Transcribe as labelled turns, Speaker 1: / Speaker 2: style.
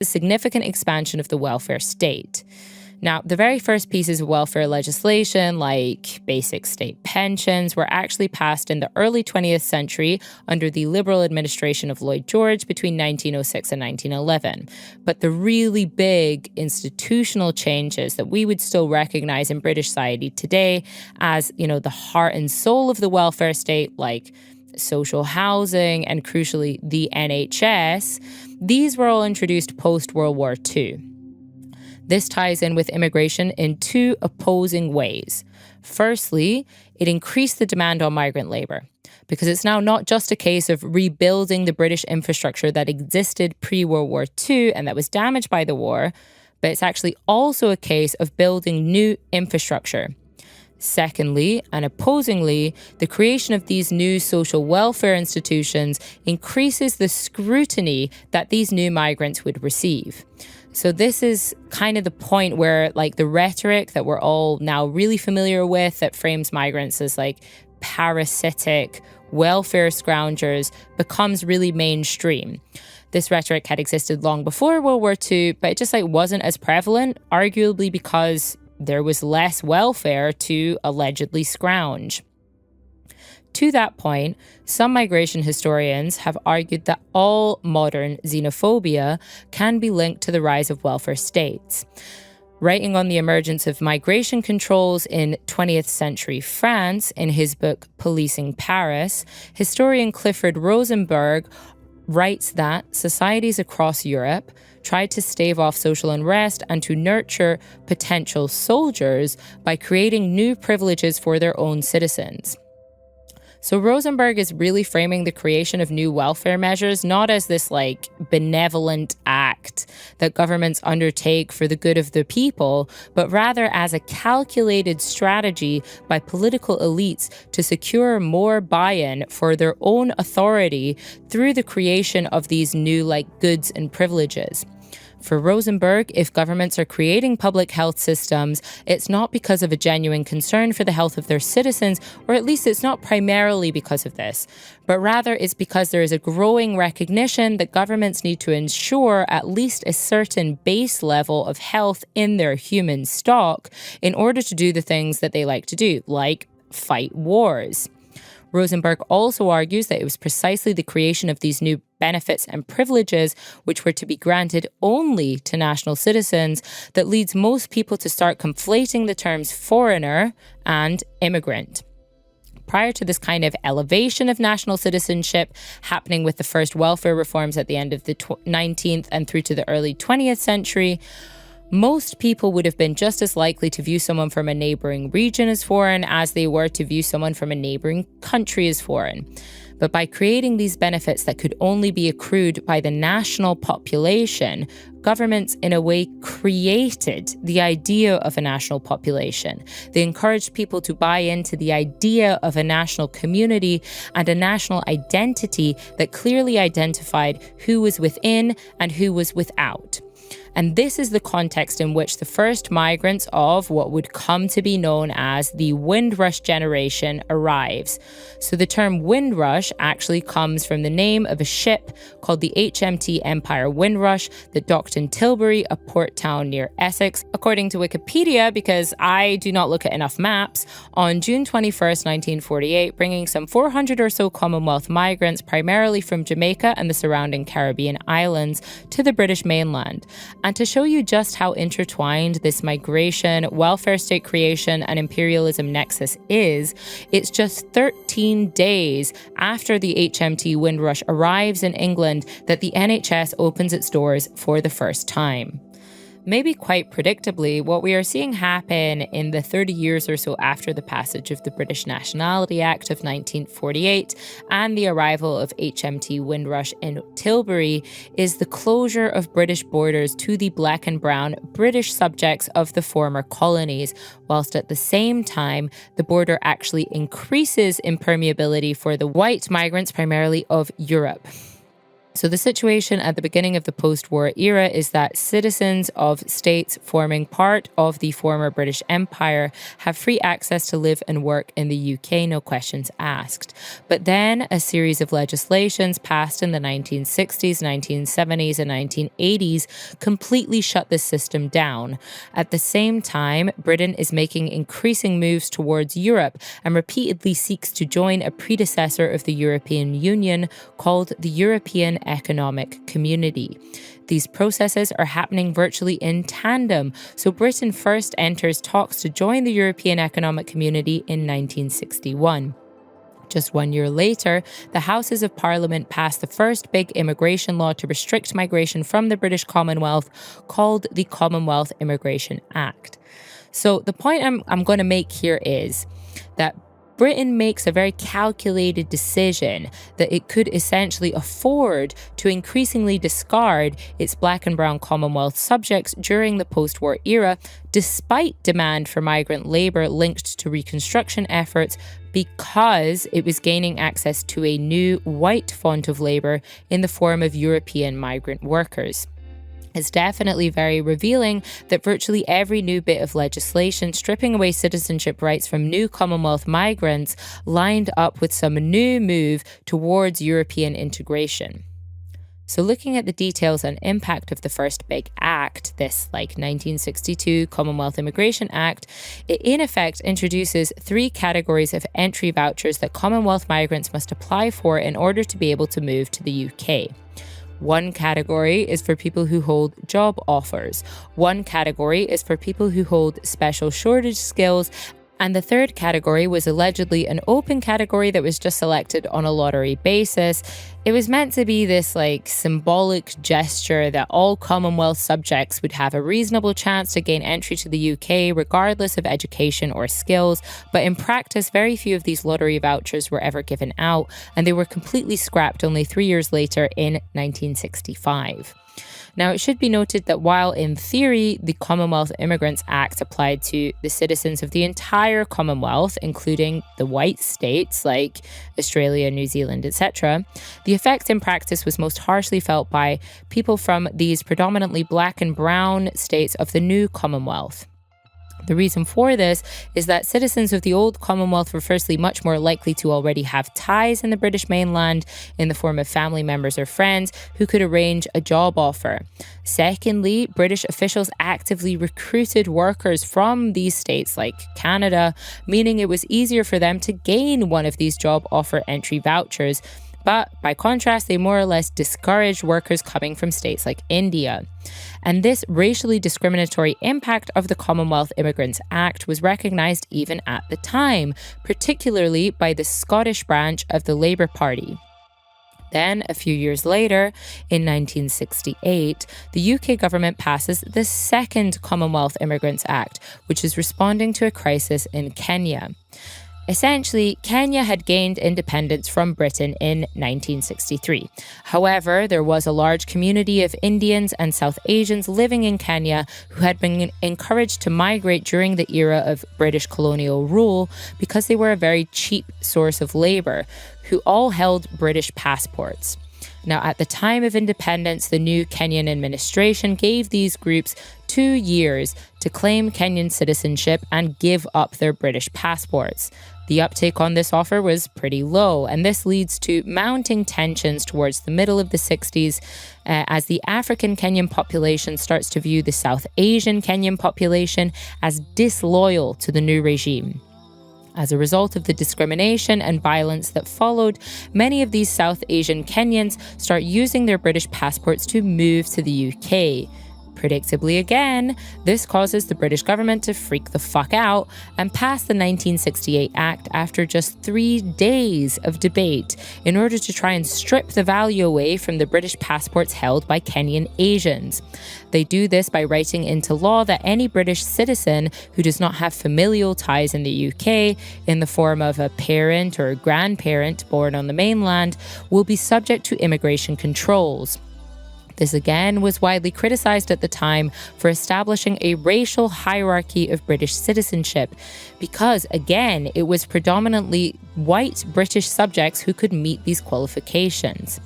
Speaker 1: the significant expansion of the welfare state. Now, the very first pieces of welfare legislation, like basic state pensions, were actually passed in the early 20th century under the Liberal administration of Lloyd George between 1906 and 1911. But the really big institutional changes that we would still recognize in British society today as, the heart and soul of the welfare state, like social housing and, crucially, the NHS, these were all introduced post-World War II. This ties in with immigration in two opposing ways. Firstly, it increased the demand on migrant labour, because it's now not just a case of rebuilding the British infrastructure that existed pre-World War II and that was damaged by the war, but it's actually also a case of building new infrastructure. Secondly, and opposingly, the creation of these new social welfare institutions increases the scrutiny that these new migrants would receive. So this is kind of the point where, the rhetoric that we're all now really familiar with that frames migrants as parasitic welfare scroungers becomes really mainstream. This rhetoric had existed long before World War II, but it just wasn't as prevalent, arguably because there was less welfare to allegedly scrounge. To that point, some migration historians have argued that all modern xenophobia can be linked to the rise of welfare states. Writing on the emergence of migration controls in 20th century France in his book Policing Paris, historian Clifford Rosenberg writes that societies across Europe tried to stave off social unrest and to nurture potential soldiers by creating new privileges for their own citizens. So Rosenberg is really framing the creation of new welfare measures not as this benevolent act that governments undertake for the good of the people, but rather as a calculated strategy by political elites to secure more buy-in for their own authority through the creation of these new goods and privileges. For Rosenberg, if governments are creating public health systems, it's not because of a genuine concern for the health of their citizens, or at least it's not primarily because of this, but rather it's because there is a growing recognition that governments need to ensure at least a certain base level of health in their human stock in order to do the things that they like to do, like fight wars. Rosenberg also argues that it was precisely the creation of these new benefits and privileges, which were to be granted only to national citizens, that leads most people to start conflating the terms foreigner and immigrant. Prior to this kind of elevation of national citizenship happening with the first welfare reforms at the end of the 19th and through to the early 20th century, most people would have been just as likely to view someone from a neighboring region as foreign as they were to view someone from a neighboring country as foreign. But by creating these benefits that could only be accrued by the national population, governments in a way created the idea of a national population. They encouraged people to buy into the idea of a national community and a national identity that clearly identified who was within and who was without. And this is the context in which the first migrants of what would come to be known as the Windrush generation arrives. So the term Windrush actually comes from the name of a ship called the HMT Empire Windrush that docked in Tilbury, a port town near Essex. According to Wikipedia, because I do not look at enough maps, on June 21st, 1948, bringing some 400 or so Commonwealth migrants, primarily from Jamaica and the surrounding Caribbean islands, to the British mainland. And to show you just how intertwined this migration, welfare state creation, and imperialism nexus is, it's just 13 days after the HMT Windrush arrives in England that the NHS opens its doors for the first time. Maybe quite predictably, what we are seeing happen in the 30 years or so after the passage of the British Nationality Act of 1948 and the arrival of HMT Windrush in Tilbury is the closure of British borders to the black and brown British subjects of the former colonies, whilst at the same time, the border actually increases impermeability for the white migrants primarily of Europe. So the situation at the beginning of the post-war era is that citizens of states forming part of the former British Empire have free access to live and work in the UK, no questions asked. But then a series of legislations passed in the 1960s, 1970s, and 1980s completely shut this system down. At the same time, Britain is making increasing moves towards Europe and repeatedly seeks to join a predecessor of the European Union called the European Economic Community. These processes are happening virtually in tandem, so Britain first enters talks to join the European Economic Community in 1961. Just 1 year later, the Houses of Parliament passed the first big immigration law to restrict migration from the British Commonwealth, called the Commonwealth Immigration Act. So the point I'm going to make here is that Britain makes a very calculated decision that it could essentially afford to increasingly discard its Black and Brown Commonwealth subjects during the post-war era, despite demand for migrant labour linked to reconstruction efforts, because it was gaining access to a new white font of labour in the form of European migrant workers. It's definitely very revealing that virtually every new bit of legislation stripping away citizenship rights from new Commonwealth migrants lined up with some new move towards European integration. So looking at the details and impact of the first big act, this 1962 Commonwealth Immigration Act, it in effect introduces 3 categories of entry vouchers that Commonwealth migrants must apply for in order to be able to move to the UK. One category is for people who hold job offers. One category is for people who hold special shortage skills. And the third category was allegedly an open category that was just selected on a lottery basis. It was meant to be this symbolic gesture that all Commonwealth subjects would have a reasonable chance to gain entry to the UK regardless of education or skills. But in practice, very few of these lottery vouchers were ever given out, and they were completely scrapped only 3 years later in 1965. Now, it should be noted that while in theory the Commonwealth Immigrants Act applied to the citizens of the entire Commonwealth, including the white states like Australia, New Zealand, etc., the effect in practice was most harshly felt by people from these predominantly Black and Brown states of the new Commonwealth. The reason for this is that citizens of the old Commonwealth were firstly much more likely to already have ties in the British mainland in the form of family members or friends who could arrange a job offer. Secondly, British officials actively recruited workers from these states like Canada, meaning it was easier for them to gain one of these job offer entry vouchers. But by contrast, they more or less discouraged workers coming from states like India. And this racially discriminatory impact of the Commonwealth Immigrants Act was recognised even at the time, particularly by the Scottish branch of the Labour Party. Then, a few years later, in 1968, the UK government passes the second Commonwealth Immigrants Act, which is responding to a crisis in Kenya. Essentially, Kenya had gained independence from Britain in 1963. However, there was a large community of Indians and South Asians living in Kenya who had been encouraged to migrate during the era of British colonial rule because they were a very cheap source of labour, who all held British passports. Now, at the time of independence, the new Kenyan administration gave these groups 2 years to claim Kenyan citizenship and give up their British passports. The uptake on this offer was pretty low, and this leads to mounting tensions towards the middle of the 60s as the African Kenyan population starts to view the South Asian Kenyan population as disloyal to the new regime. As a result of the discrimination and violence that followed, many of these South Asian Kenyans start using their British passports to move to the UK. Predictably again, this causes the British government to freak the fuck out and pass the 1968 Act after just 3 days of debate in order to try and strip the value away from the British passports held by Kenyan Asians. They do this by writing into law that any British citizen who does not have familial ties in the UK in the form of a parent or grandparent born on the mainland will be subject to immigration controls. This again was widely criticised at the time for establishing a racial hierarchy of British citizenship because, again, it was predominantly white British subjects who could meet these qualifications.